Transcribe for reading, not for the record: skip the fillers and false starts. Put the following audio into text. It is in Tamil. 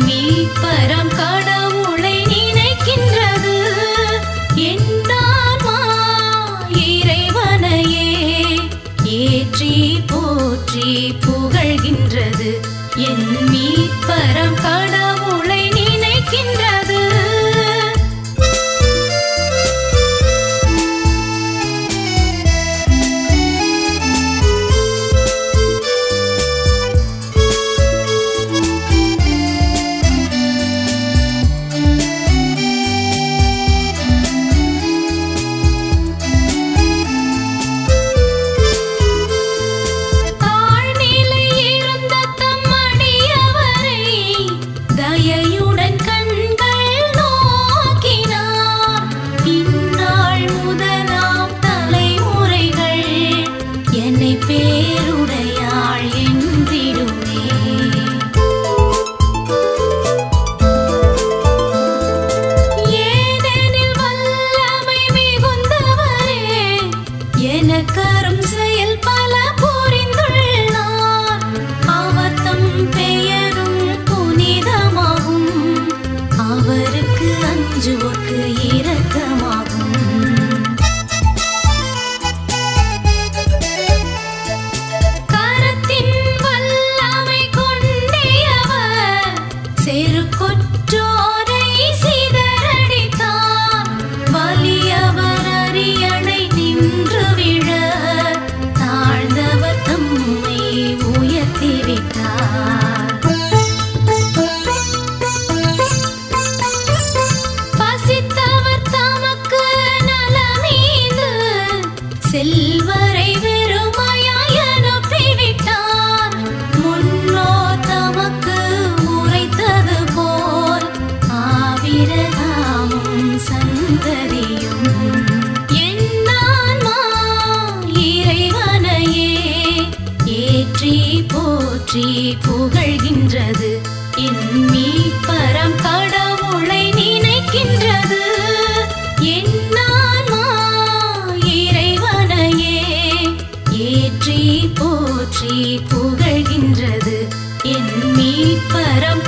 மீட்பரம் கடவுளை நினைக்கின்றது. என்னான்மா இறைவனையே ஏற்றி போற்றி புகழ்கின்றது. என் மீட்பரம் கடவுளை நினைக்கின்றது. பேருடையாள் என்றிடுமே. ஏனெனில் வல்லமை மிகுந்தவரே எனக்கரும் செயல் பல புரிந்துள்ளார். அவர் தம் பெயரும் புனிதமாகும். அவருக்கு அஞ்சுவோர்க்கு இரக்கமாகும். கொற்றோரை சிதறடித்தார். வலியவர் அரியணை நின்று விழ தாழ்ந்தவர் தம்மை உயர்த்திவிட்டார். பசித்தவர் தமக்கு நலமீது செல்வரை வெறுமையாய் அனுப்பிவிட்டார். முன்னோர் தமக்கு உரைத்தது போல் ஆபிரகாமும் சந்ததியும். என்னான்மா இறைவனையே ஏற்றி போற்றி புகழ்கின்றது. என் மீட்பரம் கடவுளை நினைக்கின்றது. என்னான்மா இறைவனையே ஏற்றி போற்றி புகழ்கின்றது. என் மீட்பரம்